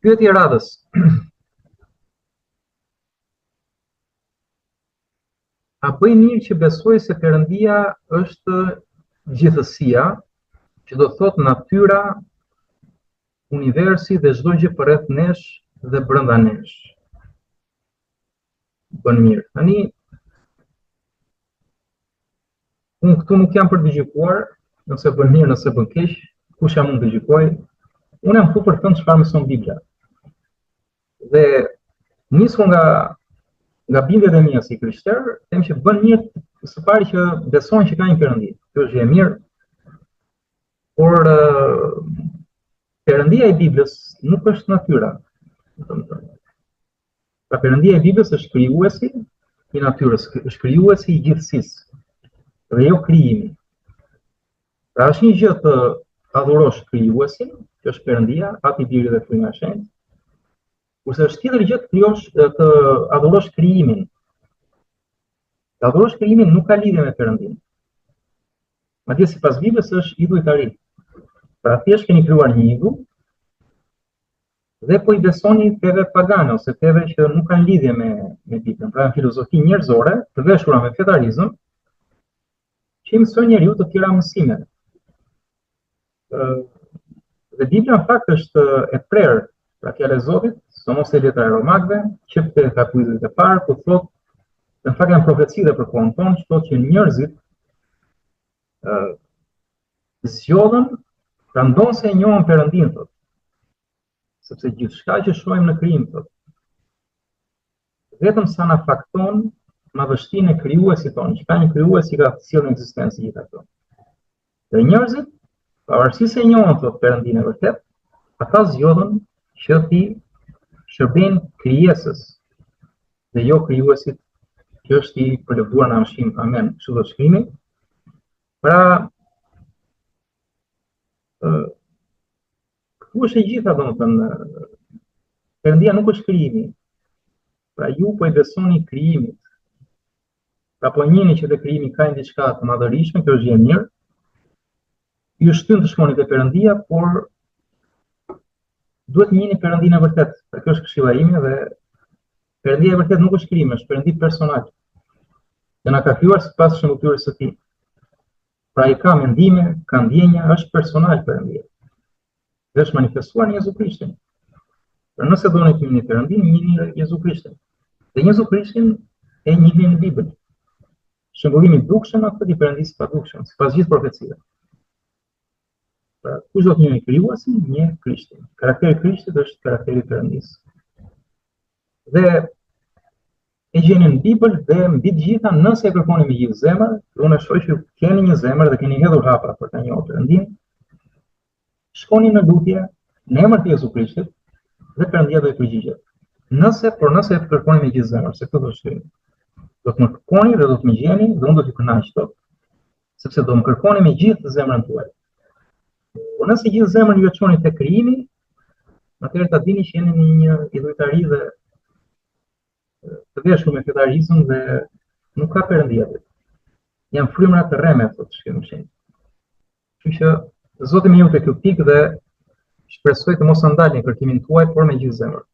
Pyetje e radhës. A bëj mirë që besoj se Perëndia është gjithësia, që do thotë natyra, universi dhe çdo gjë përreth nesh dhe brenda nesh. Bën mirë. Tani unë këtu nuk jam për të gjykuar, nëse bën mirë, nëse bën keq, kush jam unë të gjykoj? Unë jam këtu për të thënë çfarë mëson Bibla. Dhe nisur nga bindjet e mia si krishter, them që bën mirë së pari që besojnë që ka një Perëndi. Kjo është gjë e mirë. Por Perëndia e Biblës nuk është natyra. Pra Perëndia e Biblës është krijuesi i natyrës, është krijuesi i gjithësisë, dhe jo krijimi. Pra është një gjë të adhurosh krijuesin, që është Perëndia, Ati, Biri dhe Fryma e Shenjtë, kurse është tjetër gjë të adhurosh krijimin. Të adhurosh krijimin nuk ka lidhje me Perëndinë. Madje sipas Biblës është idhujtari. Pra thjesht keni krijuar një idhull dhe po i besoni teve pagane ose teve që nuk kanë lidhje me Biblën. Pra në filozofi njerëzore, të veshura me fetarizëm, që i mësojnë njeriu të tjera mësime. Dhe Bibla në fakt është e prerë, pra fjala e Zotit, sidomos e letra e Romakëve, që te kapitullit e parë, ku thotë, në fakt janë profeci dhe për kohën tonë, që thotë që njerëzit zgjodhen, pra ndonë se e njohën Perëndinë, thotë. Sepse gjithçka që shohim në krijim, thotë, vetëm sa na fakton madhështinë e krijuesit tonë, që ka një krijues që ka sjellë në ekzistencë gjithë ato. Dhe njerëzit, pavarësisht se e njohën thotë Perëndinë e vërtet, ata zgjodhen që ti shërbejnë krijesës dhe jo krijuesit që është i përlëvduar në anshim. Amen. Kështu do shkrimi. Pra këtu është e gjitha, domethënë Perëndia nuk është krijimi. Pra ju po i besoni krijimit. Pra po njihni që te krijimi ka diçka të madhërishtme, kjo është gjë e mirë. Ju shtyn të shkoni te Perëndia, por duhet njihni Perëndinë e vërtet. Pra kjo është këshilla ime dhe Perëndia e vërtet nuk është krijim, është Perëndi personal. Dhe na ka krijuar sipas shëndetësisë së Tij. Pra i ka mendime, ka ndjenja, është personal Perëndia. Dhe është manifestuar në Jezu Krishtin. Pra nëse doni të njihni Perëndinë, njihni Jezu Krishtin. Dhe Jezu Krishtin e njihni në Bibël. Shembullimi i dukshëm apo i Perëndisë pa dukshëm, sipas gjithë profecive. Pra, kush do të njeh krijuesin, njeh Krishtin. Karakteri i Krishtit është karakteri i Perëndisë. Dhe e gjeni në Bibël dhe mbi të gjitha, nëse e kërkoni me gjithë zemër, unë e shoh që keni një zemër dhe keni hedhur hapa për ta njohur Perëndinë, shkoni në lutje në emër të Jezu Krishtit dhe Perëndia do të përgjigjet. Nëse e kërkoni me gjithë zemër, se këtë do shkruaj. Do të më kërkoni dhe do të më gjeni dhe unë do t'ju kënaq dot, sepse do më kërkoni me gjithë zemrën tuaj. Por nëse gjithë zemrën ju e çoni te krijimi, atëherë ta dini që jeni në një idhujtari dhe të veshur me fetarizëm dhe nuk ka Perëndi aty. Janë frymëra të rreme, thotë shkrimë shenjtë. Kështu që Zoti më ju te ky pikë dhe shpresoj të mos ndalni kërkimin tuaj, por me gjithë zemrën.